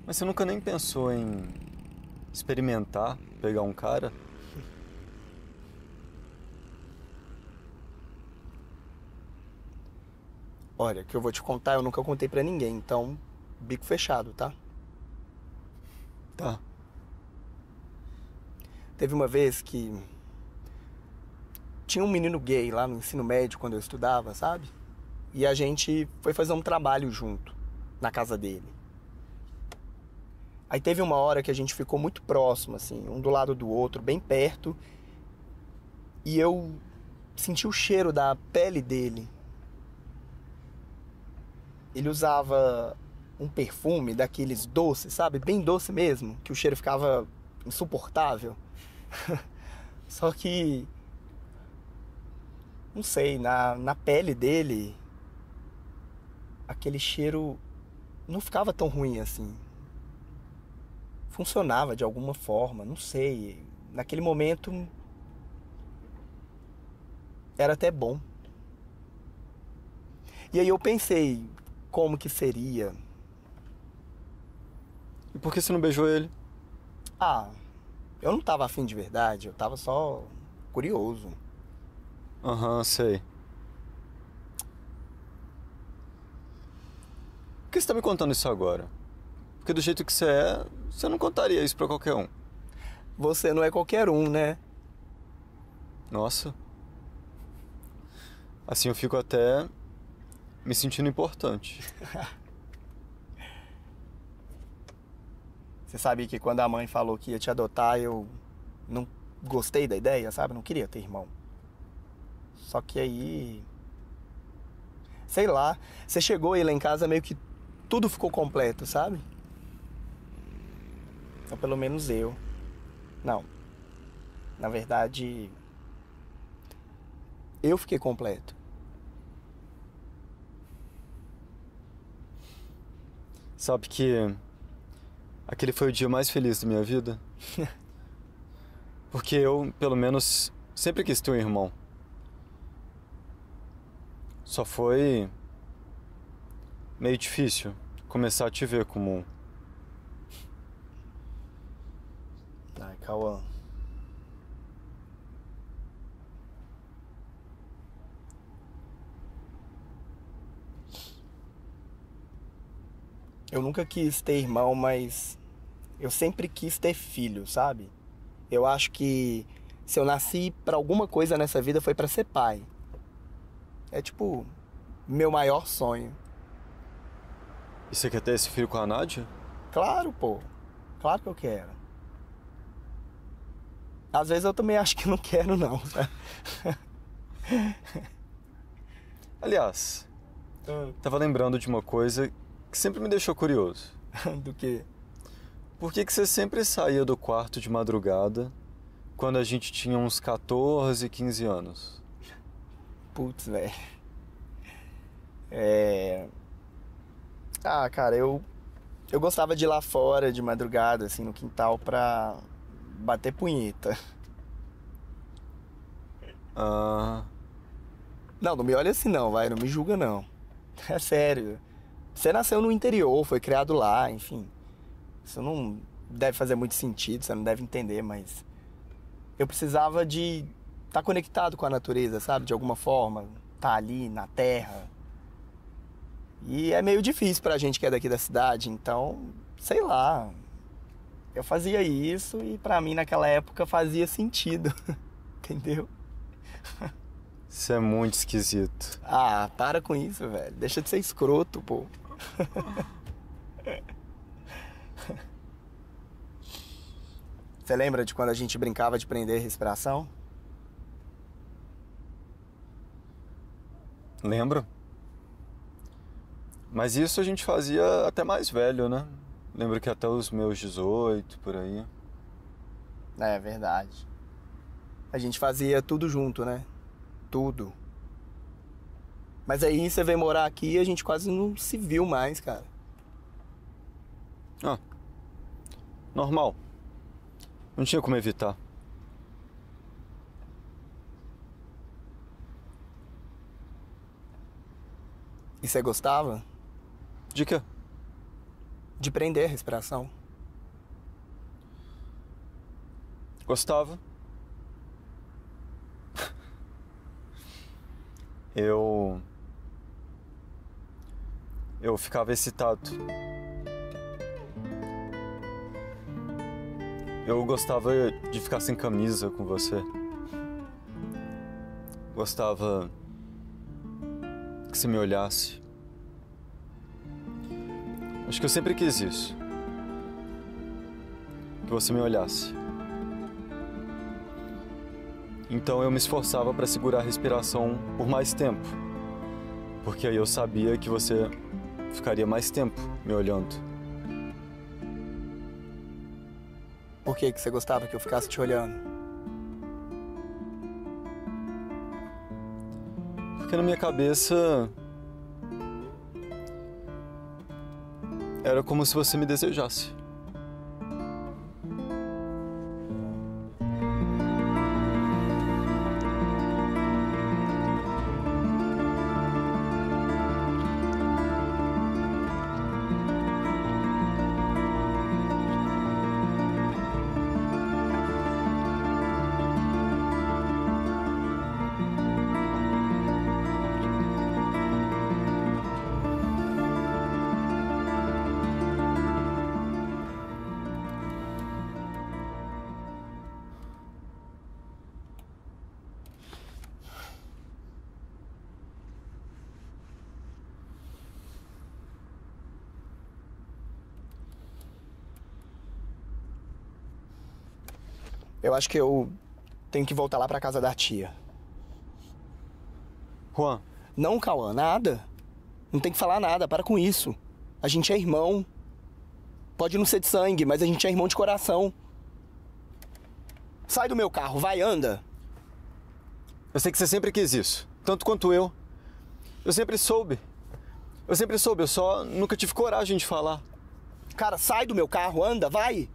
Mas você nunca nem pensou em experimentar, pegar um cara? Olha, que eu vou te contar, eu nunca contei pra ninguém, então bico fechado, tá? Tá. Teve uma vez que tinha um menino gay lá no ensino médio quando eu estudava, sabe? E a gente foi fazer um trabalho junto na casa dele. Aí teve uma hora que a gente ficou muito próximo, assim, um do lado do outro, bem perto. E eu senti o cheiro da pele dele. Ele usava um perfume daqueles doces, sabe? Bem doce mesmo, que o cheiro ficava insuportável. Só que, não sei, na pele dele, aquele cheiro não ficava tão ruim assim. Funcionava de alguma forma, não sei. Naquele momento era até bom. E aí eu pensei como que seria. E por que você não beijou ele? Ah, eu não tava afim de verdade, eu tava só curioso. Aham, sei. Por que você tá me contando isso agora? Porque do jeito que você é, você não contaria isso pra qualquer um. Você não é qualquer um, né? Nossa. Assim eu fico até me sentindo importante. Você sabe que quando a mãe falou que ia te adotar, eu não gostei da ideia, sabe? Não queria ter irmão. Só que aí, sei lá, você chegou aí lá em casa meio que tudo ficou completo, sabe? Ou pelo menos eu. Não. Na verdade, eu fiquei completo. Sabe que aquele foi o dia mais feliz da minha vida? Porque eu, pelo menos, sempre quis ter um irmão. Só foi meio difícil começar a te ver como um. Ai, Cauã. Eu nunca quis ter irmão, mas eu sempre quis ter filho, sabe? Eu acho que se eu nasci pra alguma coisa nessa vida foi pra ser pai. É tipo meu maior sonho. E você quer ter esse filho com a Nádia? Claro, pô. Claro que eu quero. Às vezes eu também acho que não quero, não. Aliás, tava lembrando de uma coisa que sempre me deixou curioso. Do que? Por que você sempre saía do quarto de madrugada quando a gente tinha uns 14, 15 anos? Putz, velho. Ah, cara, eu gostava de ir lá fora de madrugada, assim, no quintal pra bater punheta. Ah, Não, não me olha assim não, vai, não me julga não. É sério. Você nasceu no interior, foi criado lá, enfim. Isso não deve fazer muito sentido, você não deve entender, mas eu precisava de estar conectado com a natureza, sabe? De alguma forma, estar ali na terra. E é meio difícil pra gente que é daqui da cidade, então, sei lá. Eu fazia isso e pra mim naquela época fazia sentido. Entendeu? isso é muito esquisito. Ah, para com isso, velho. Deixa de ser escroto, pô. Você lembra de quando a gente brincava de prender respiração? Lembro? Mas isso a gente fazia até mais velho, né? Lembro que até os meus 18, por aí. É verdade. A gente fazia tudo junto, né? Tudo. Mas aí você veio morar aqui e a gente quase não se viu mais, cara. Ah, normal. Não tinha como evitar. E você gostava? De quê? De prender a respiração. Gostava. Eu ficava excitado. Eu gostava de ficar sem camisa com você. Gostava que você me olhasse. Acho que eu sempre quis isso. Que você me olhasse. Então eu me esforçava para segurar a respiração por mais tempo. Porque aí eu sabia que você ficaria mais tempo me olhando. Por que você gostava que eu ficasse te olhando? Porque na minha cabeça era como se você me desejasse. Eu acho que eu tenho que voltar lá pra casa da tia. Juan. Não, Cauã, nada. Não tem que falar nada, para com isso. A gente é irmão. Pode não ser de sangue, mas a gente é irmão de coração. Sai do meu carro, vai, anda. Eu sei que você sempre quis isso, tanto quanto eu. Eu sempre soube. Eu só nunca tive coragem de falar. Cara, sai do meu carro, anda, vai.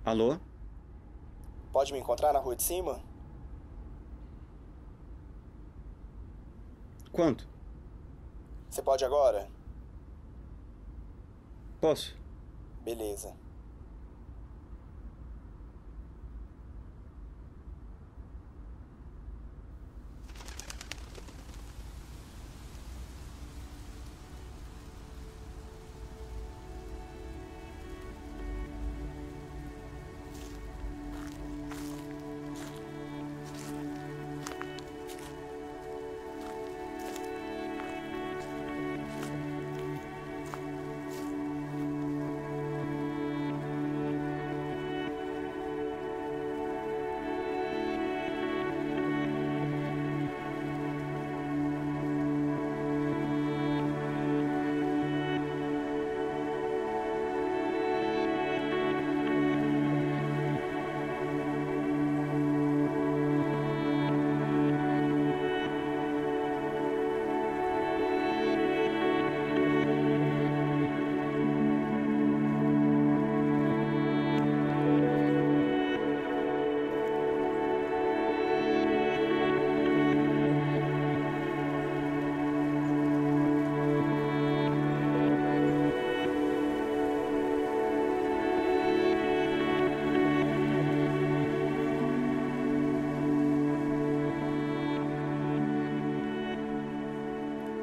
Alô? Pode me encontrar na rua de cima? Quanto? Você pode agora? Posso? Beleza.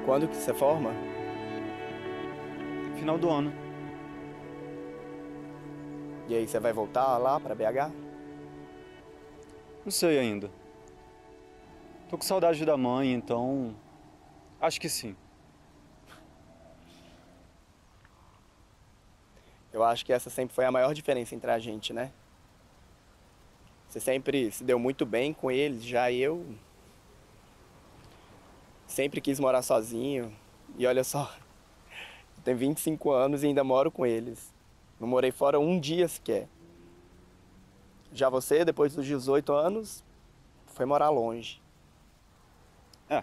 Quando que você forma? Final do ano. E aí, você vai voltar lá pra BH? Não sei ainda. Tô com saudade da mãe, então... Acho que sim. Eu acho que essa sempre foi a maior diferença entre a gente, né? Você sempre se deu muito bem com eles, já eu sempre quis morar sozinho. E olha só, eu tenho 25 anos e ainda moro com eles. Não morei fora um dia sequer. Já você, depois dos 18 anos, foi morar longe. É.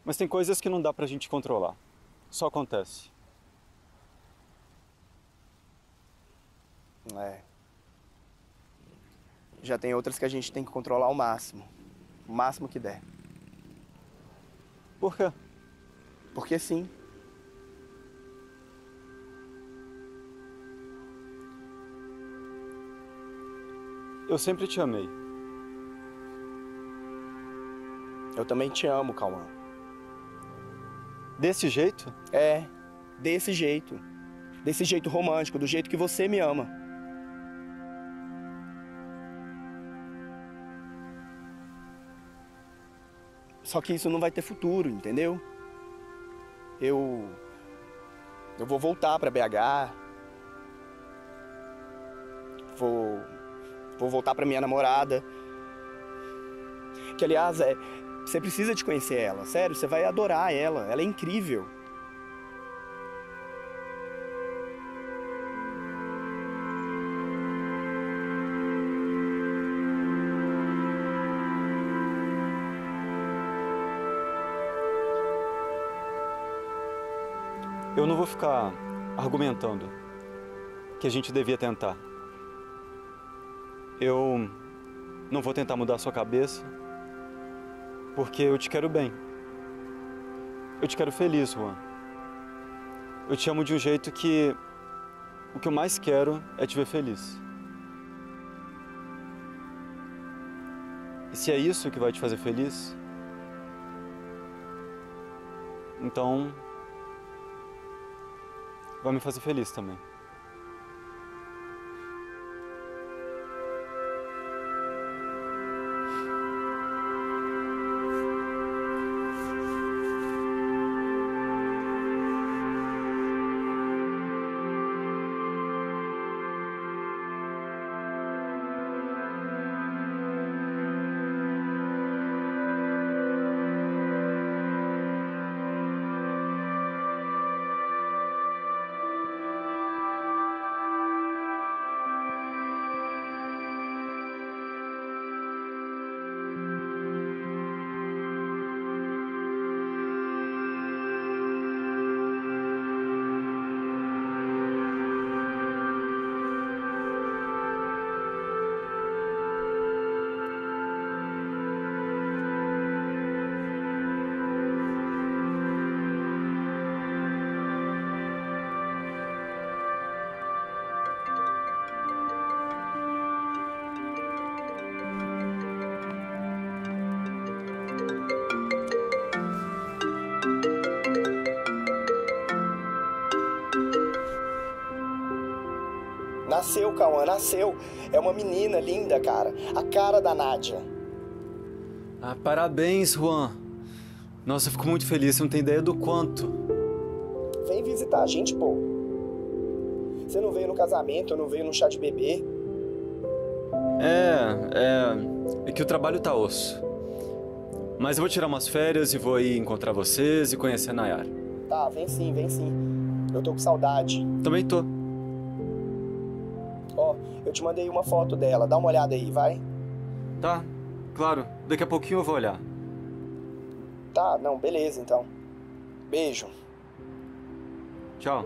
Mas tem coisas que não dá pra gente controlar. Só acontece. É. Já tem outras que a gente tem que controlar ao máximo. O máximo que der. Por quê? Porque sim. Eu sempre te amei. Eu também te amo, Cauã. Desse jeito? É, desse jeito. Desse jeito romântico, do jeito que você me ama. Só que isso não vai ter futuro, entendeu? Eu vou voltar pra BH. Vou voltar pra minha namorada. Que, aliás, você precisa de conhecer ela, sério, você vai adorar ela é incrível. Eu não vou ficar argumentando que a gente devia tentar. Eu não vou tentar mudar a sua cabeça, porque eu te quero bem. Eu te quero feliz, Juan. Eu te amo de um jeito que o que eu mais quero é te ver feliz. E se é isso que vai te fazer feliz, então vai me fazer feliz também. Nasceu, Cauã, nasceu. É uma menina linda, cara. A cara da Nádia. Ah, parabéns, Juan. Nossa, eu fico muito feliz, você não tem ideia do quanto. Vem visitar a gente, pô. Você não veio no casamento, não veio no chá de bebê. É que o trabalho tá osso. Mas eu vou tirar umas férias e vou ir encontrar vocês e conhecer a Nayara. Tá, vem sim, vem sim. Eu tô com saudade. Também tô. Ó, eu te mandei uma foto dela. Dá uma olhada aí, vai? Tá, claro. Daqui a pouquinho eu vou olhar. Tá, não, beleza, então. Beijo. Tchau.